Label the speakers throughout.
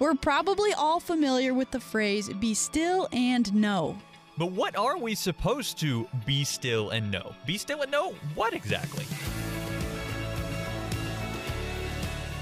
Speaker 1: We're probably all familiar with the phrase, be still and know.
Speaker 2: But what are we supposed to be still and know? Be still and know what exactly?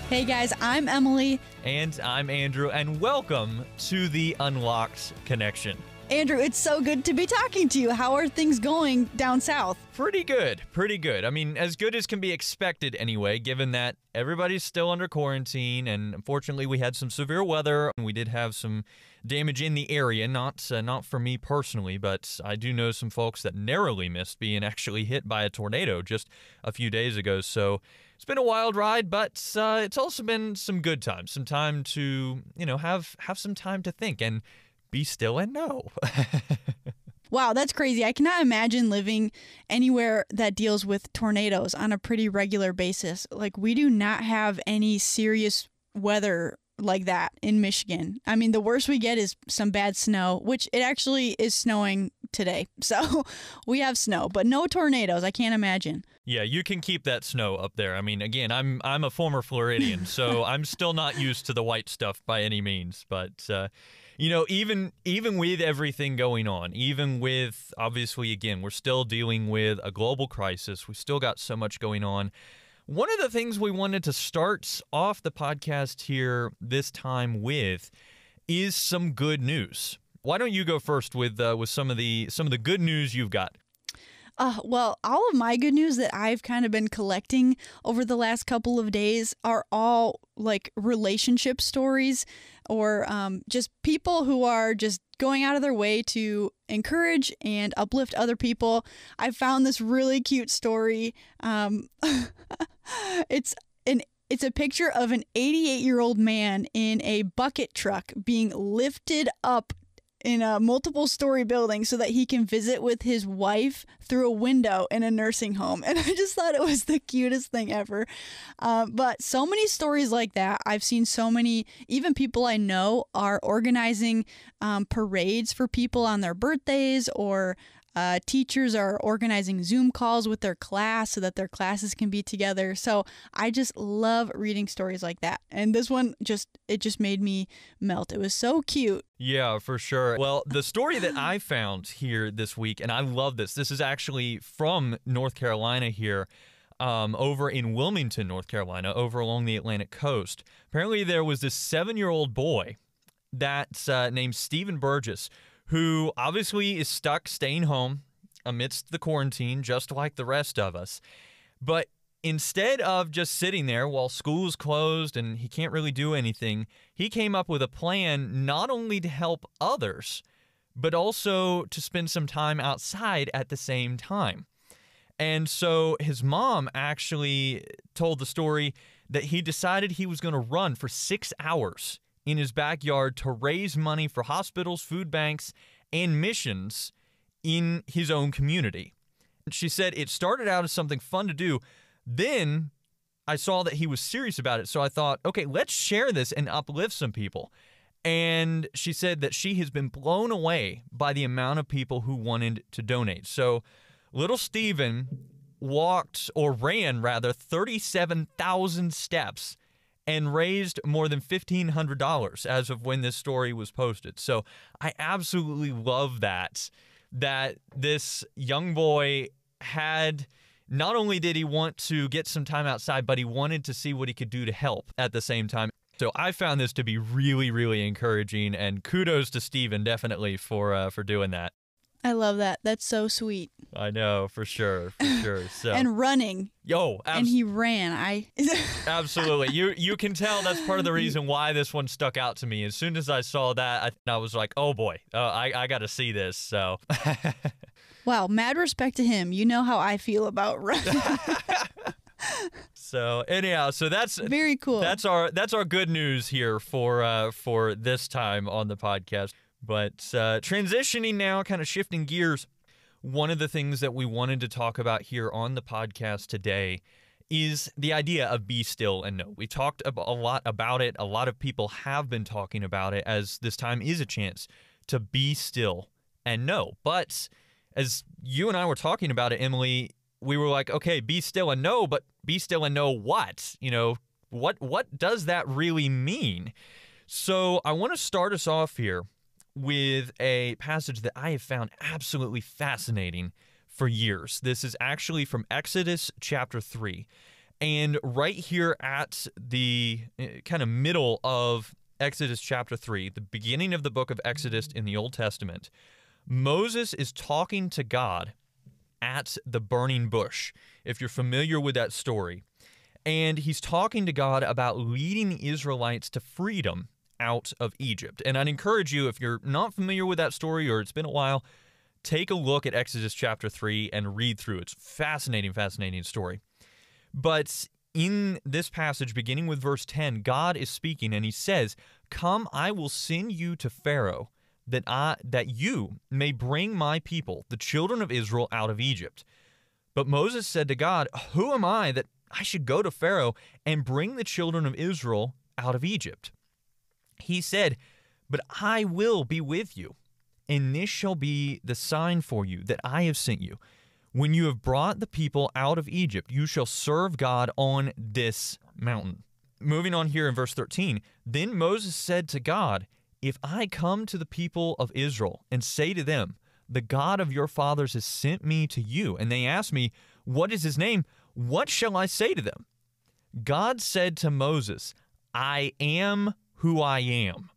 Speaker 1: Hey guys, I'm Emily.
Speaker 2: And I'm Andrew, and welcome to the Unlocked Connection.
Speaker 1: Andrew, it's so good to be talking to you. How are things going down south?
Speaker 2: Pretty good, pretty good. I mean, as good as can be expected anyway, given that everybody's still under quarantine, and unfortunately we had some severe weather, and we did have some damage in the area, not for me personally, but I do know some folks that narrowly missed being actually hit by a tornado just a few days ago, so it's been a wild ride, but it's also been some good times, some time to, have some time to think and be still and know.
Speaker 1: Wow, that's crazy. I cannot imagine living anywhere that deals with tornadoes on a pretty regular basis. Like, we do not have any serious weather like that in Michigan. I mean, the worst we get is some bad snow, which it actually is snowing today. So we have snow, but no tornadoes. I can't imagine.
Speaker 2: Yeah, you can keep that snow up there. I mean, again, I'm a former Floridian, so I'm still not used to the white stuff by any means. But, even with everything going on, even with, obviously, again, we're still dealing with a global crisis. We still got so much going on. One of the things we wanted to start off the podcast here this time with is some good news. Why don't you go first with some of the good news you've got?
Speaker 1: Well, all of my good news that I've kind of been collecting over the last couple of days are all like relationship stories or just people who are just going out of their way to encourage and uplift other people. I found this really cute story. It's a picture of an 88-year-old man in a bucket truck being lifted up in a multiple-story building so that he can visit with his wife through a window in a nursing home. And I just thought it was the cutest thing ever. But so many stories like that. I've seen so many, even people I know are organizing parades for people on their birthdays, or teachers are organizing Zoom calls with their class so that their classes can be together. So I just love reading stories like that. And this one just made me melt. It was so cute.
Speaker 2: Yeah, for sure. Well, the story that I found here this week, and I love this. This is actually from North Carolina here, over in Wilmington, North Carolina, over along the Atlantic coast. Apparently there was this 7-year-old boy that's named Stephen Burgess, who obviously is stuck staying home amidst the quarantine, just like the rest of us. But instead of just sitting there while school is closed and he can't really do anything, he came up with a plan not only to help others, but also to spend some time outside at the same time. And so his mom actually told the story that he decided he was going to run for 6 hours in his backyard to raise money for hospitals, food banks, and missions in his own community. She said it started out as something fun to do. Then I saw that he was serious about it, so I thought, okay, let's share this and uplift some people. And she said that she has been blown away by the amount of people who wanted to donate. So little Stephen ran 37,000 steps and raised more than $1,500 as of when this story was posted. So I absolutely love that this young boy had, not only did he want to get some time outside, but he wanted to see what he could do to help at the same time. So I found this to be really, really encouraging, and kudos to Stephen definitely for doing that.
Speaker 1: I love that. That's so sweet.
Speaker 2: I know, for sure. So
Speaker 1: and running.
Speaker 2: And
Speaker 1: he ran.
Speaker 2: Absolutely. You can tell that's part of the reason why this one stuck out to me. As soon as I saw that, I was like, oh boy, I got to see this. So.
Speaker 1: Wow, mad respect to him. You know how I feel about running.
Speaker 2: So anyhow, that's
Speaker 1: very cool.
Speaker 2: That's our good news here for this time on the podcast. But transitioning now, kind of shifting gears, one of the things that we wanted to talk about here on the podcast today is the idea of be still and know. We talked a lot about it. A lot of people have been talking about it, as this time is a chance to be still and know. But as you and I were talking about it, Emily, we were like, okay, be still and know, but be still and know what? What does that really mean? So I want to start us off here with a passage that I have found absolutely fascinating for years. This is actually from Exodus chapter 3. And right here at the kind of middle of Exodus chapter 3, the beginning of the book of Exodus in the Old Testament, Moses is talking to God at the burning bush, if you're familiar with that story. And he's talking to God about leading the Israelites to freedom out of Egypt. And I'd encourage you, if you're not familiar with that story or it's been a while, take a look at Exodus chapter 3 and read through it. It's a fascinating, fascinating story. But in this passage, beginning with verse 10, God is speaking and he says, "Come, I will send you to Pharaoh, that you may bring my people, the children of Israel, out of Egypt." But Moses said to God, "Who am I that I should go to Pharaoh and bring the children of Israel out of Egypt?" He said, "But I will be with you, and this shall be the sign for you that I have sent you. When you have brought the people out of Egypt, you shall serve God on this mountain." Moving on here in verse 13, then Moses said to God, "If I come to the people of Israel and say to them, 'The God of your fathers has sent me to you,' and they ask me, 'What is his name?' what shall I say to them?" God said to Moses, "I am who I am."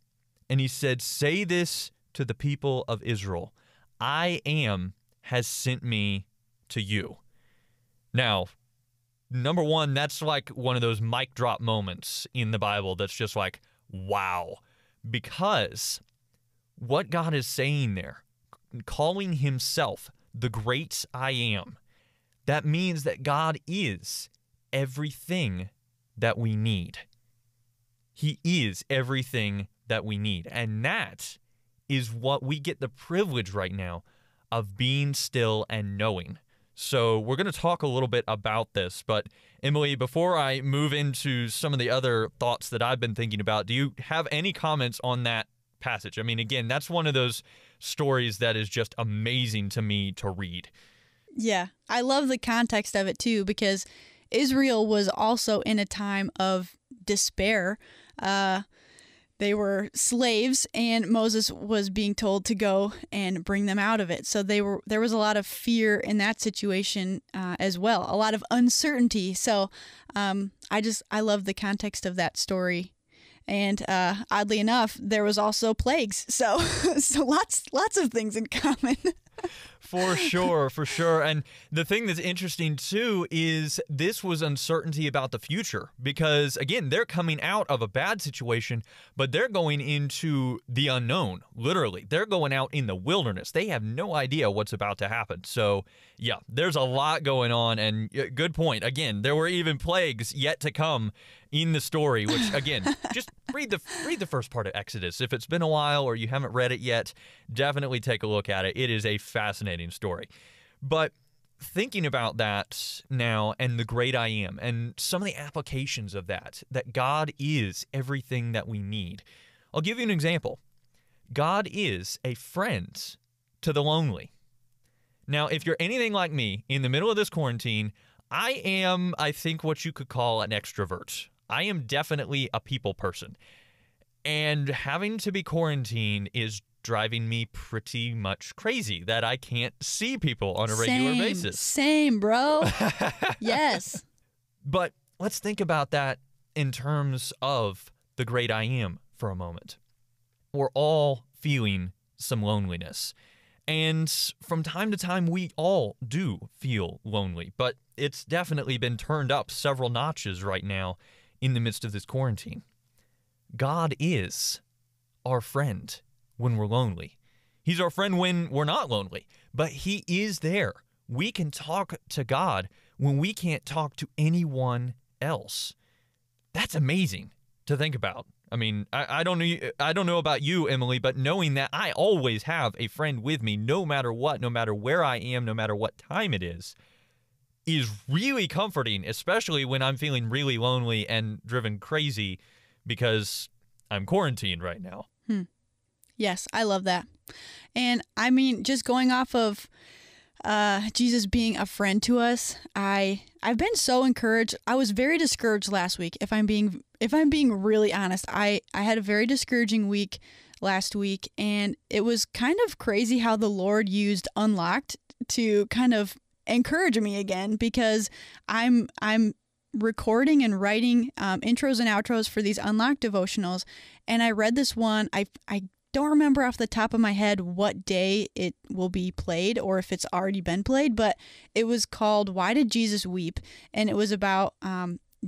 Speaker 2: And he said, "Say this to the people of Israel, I am has sent me to you." Now, number one, that's like one of those mic drop moments in the Bible that's just like, wow. Because what God is saying there, calling himself the great I am, that means that God is everything that we need. He is everything that we need. And that is what we get the privilege right now of being still and knowing. So we're going to talk a little bit about this. But Emily, before I move into some of the other thoughts that I've been thinking about, do you have any comments on that passage? I mean, again, that's one of those stories that is just amazing to me to read.
Speaker 1: Yeah, I love the context of it too, because Israel was also in a time of despair. They were slaves, and Moses was being told to go and bring them out of it. So there was a lot of fear in that situation as well, a lot of uncertainty. So I love the context of that story. And oddly enough, there was also plagues. So lots of things in common.
Speaker 2: For sure, for sure. And the thing that's interesting, too, is this was uncertainty about the future. Because, again, they're coming out of a bad situation, but they're going into the unknown, literally. They're going out in the wilderness. They have no idea what's about to happen. So, yeah, there's a lot going on. And good point. Again, there were even plagues yet to come in the story, which, again, just read the first part of Exodus. If it's been a while or you haven't read it yet, definitely take a look at it. It is a fascinating story. But thinking about that now and the great I am and some of the applications of that God is everything that we need. I'll give you an example. God is a friend to the lonely. Now, if you're anything like me, in the middle of this quarantine, I am, I think, what you could call an extrovert. I am definitely a people person. And having to be quarantined is driving me pretty much crazy that I can't see people on a regular basis.
Speaker 1: Same, bro. Yes.
Speaker 2: But let's think about that in terms of the great I am for a moment. We're all feeling some loneliness. And from time to time, we all do feel lonely. But it's definitely been turned up several notches right now in the midst of this quarantine. God is our friend when we're lonely. He's our friend when we're not lonely, but he is there. We can talk to God when we can't talk to anyone else. That's amazing to think about. I mean, I don't know about you, Emily, but knowing that I always have a friend with me, no matter what, no matter where I am, no matter what time it is really comforting, especially when I'm feeling really lonely and driven crazy because I'm quarantined right now.
Speaker 1: Yes, I love that. And I mean, just going off of Jesus being a friend to us, I've been so encouraged. I was very discouraged last week, if I'm being if I'm being really honest, I had a very discouraging week last week, and it was kind of crazy how the Lord used Unlocked to kind of encourage me again, because I'm recording and writing intros and outros for these Unlocked devotionals, and I read this one. I don't remember off the top of my head what day it will be played or if it's already been played, but it was called Why Did Jesus Weep? And it was about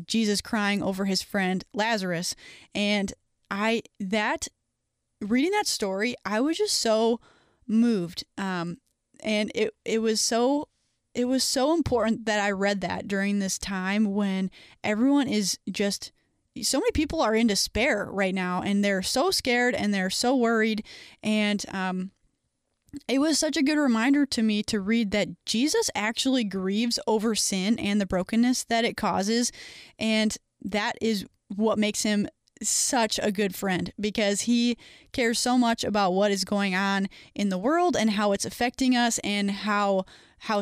Speaker 1: Jesus crying over his friend Lazarus. And reading that story, I was just so moved. And it was so important that I read that during this time when everyone is just, so many people are in despair right now, and they're so scared and they're so worried. And it was such a good reminder to me to read that Jesus actually grieves over sin and the brokenness that it causes. And that is what makes him such a good friend, because he cares so much about what is going on in the world and how it's affecting us and how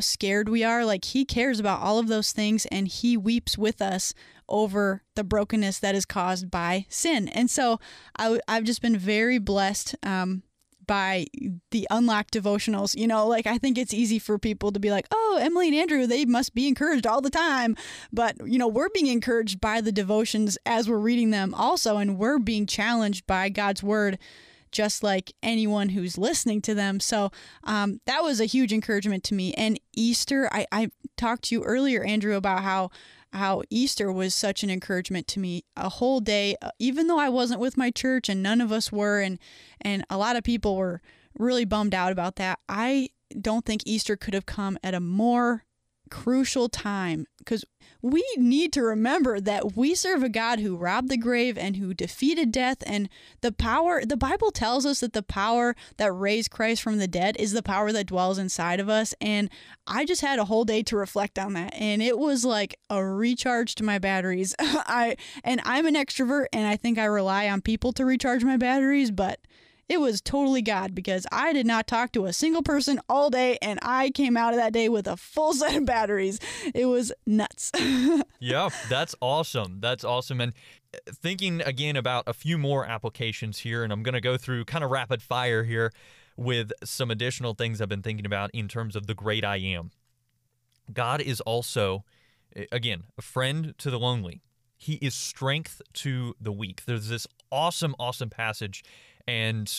Speaker 1: scared we are. Like, he cares about all of those things, and he weeps with us over the brokenness that is caused by sin. And so I've just been very blessed by the Unlocked devotionals. Like, I think it's easy for people to be like, oh, Emily and Andrew, they must be encouraged all the time. But, we're being encouraged by the devotions as we're reading them also, and we're being challenged by God's word, just like anyone who's listening to them. So that was a huge encouragement to me. And Easter, I talked to you earlier, Andrew, about how Easter was such an encouragement to me. A whole day, even though I wasn't with my church and none of us were, and a lot of people were really bummed out about that. I don't think Easter could have come at a more crucial time, because we need to remember that we serve a God who robbed the grave and who defeated death, and the Bible tells us that the power that raised Christ from the dead is the power that dwells inside of us. And I just had a whole day to reflect on that, and it was like a recharge to my batteries. I'm an extrovert, and I think I rely on people to recharge my batteries, but it was totally God, because I did not talk to a single person all day, and I came out of that day with a full set of batteries. It was nuts.
Speaker 2: Yeah, that's awesome. That's awesome. And thinking again about a few more applications here, and I'm going to go through kind of rapid fire here with some additional things I've been thinking about in terms of the great I am. God is also, again, a friend to the lonely. He is strength to the weak. There's this awesome passage, and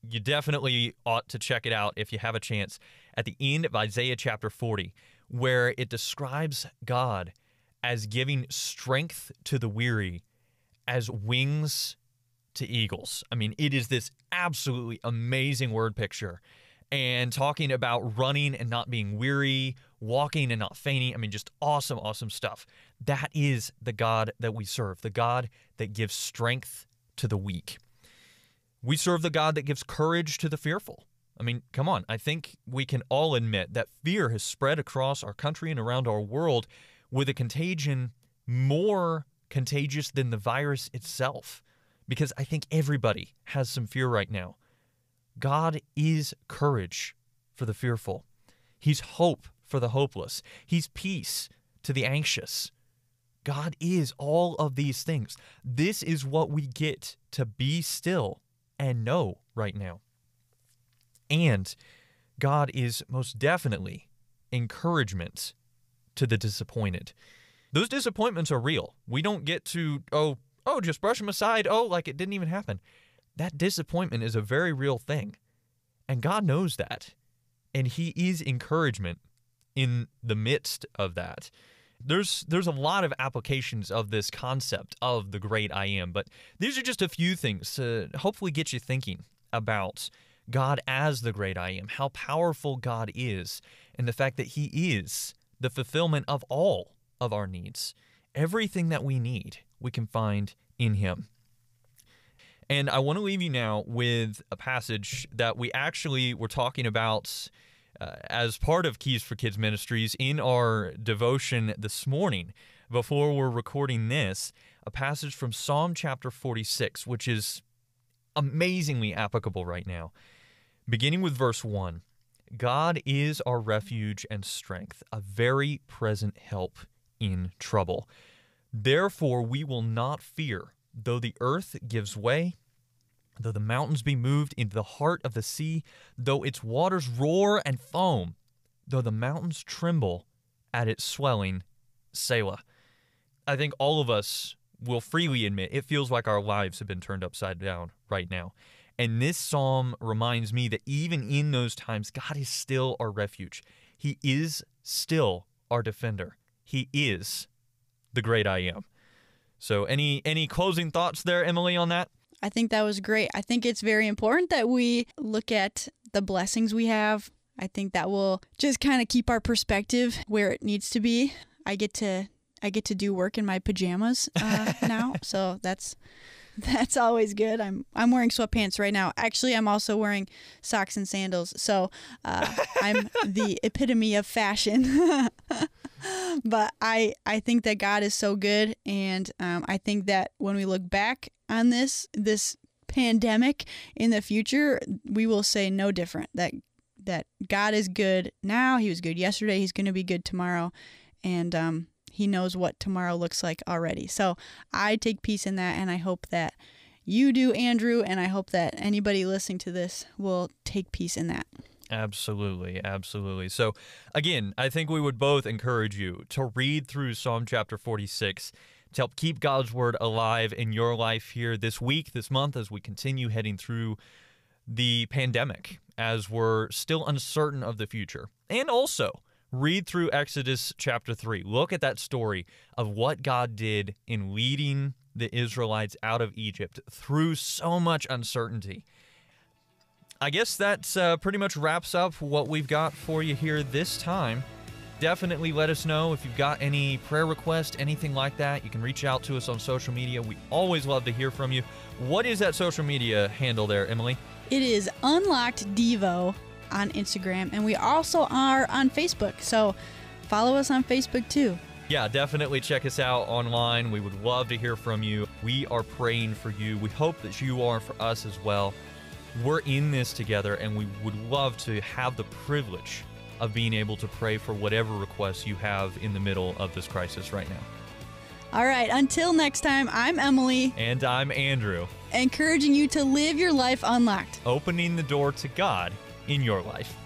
Speaker 2: you definitely ought to check it out if you have a chance, at the end of Isaiah chapter 40, where it describes God as giving strength to the weary as wings to eagles. I mean, it is this absolutely amazing word picture, and talking about running and not being weary, walking and not fainting. I mean, just awesome stuff. That is the God that we serve, the God that gives strength to the weak. We serve the God that gives courage to the fearful. I mean, come on. I think we can all admit that fear has spread across our country and around our world with a contagion more contagious than the virus itself, because I think everybody has some fear right now. God is courage for the fearful. He's hope for the hopeless. He's peace to the anxious. God is all of these things. This is what we get to be still and know right now. And God is most definitely encouragement to the disappointed. Those disappointments are real. We don't get to, just brush them aside, like it didn't even happen. That disappointment is a very real thing. And God knows that. And He is encouragement in the midst of that. There's a lot of applications of this concept of the great I am, but these are just a few things to hopefully get you thinking about God as the great I am, how powerful God is, and the fact that He is the fulfillment of all of our needs. Everything that we need, we can find in Him. And I want to leave you now with a passage that we actually were talking about as part of Keys for Kids Ministries in our devotion this morning before we're recording this, a passage from Psalm chapter 46, which is amazingly applicable right now. Beginning with verse 1, God is our refuge and strength, a very present help in trouble. Therefore we will not fear, though the earth gives way, though the mountains be moved into the heart of the sea, though its waters roar and foam, though the mountains tremble at its swelling. Selah. I think all of us will freely admit it feels like our lives have been turned upside down right now. And this psalm reminds me that even in those times, God is still our refuge. He is still our defender. He is the great I am. So any closing thoughts there, Emily, on that?
Speaker 1: I think that was great. I think it's very important that we look at the blessings we have. I think that will just kind of keep our perspective where it needs to be. I get to do work in my pajamas now, so that's always good. I'm wearing sweatpants right now. Actually, I'm also wearing socks and sandals, so I'm the epitome of fashion. But I think that God is so good, and I think that when we look back on this pandemic in the future, we will say no different, that God is good now. He was good yesterday. He's going to be good tomorrow, and He knows what tomorrow looks like already. So I take peace in that, and I hope that you do, Andrew, and I hope that anybody listening to this will take peace in that.
Speaker 2: Absolutely, absolutely. So, again, I think we would both encourage you to read through Psalm chapter 46 to help keep God's word alive in your life here this week, this month, as we continue heading through the pandemic, as we're still uncertain of the future. And also, read through Exodus chapter 3. Look at that story of what God did in leading the Israelites out of Egypt through so much uncertainty. I guess that pretty much wraps up what we've got for you here this time. Definitely let us know if you've got any prayer requests, anything like that. You can reach out to us on social media. We always love to hear from you. What is that social media handle there, Emily?
Speaker 1: It is Unlocked Devo on Instagram, and we also are on Facebook, so follow us on Facebook too.
Speaker 2: Yeah, definitely check us out online. We would love to hear from you. We are praying for you. We hope that you are for us as well. We're in this together, and we would love to have the privilege of being able to pray for whatever requests you have in the middle of this crisis right now.
Speaker 1: All right, until next time, I'm Emily.
Speaker 2: And I'm Andrew.
Speaker 1: Encouraging you to live your life unlocked.
Speaker 2: Opening the door to God in your life.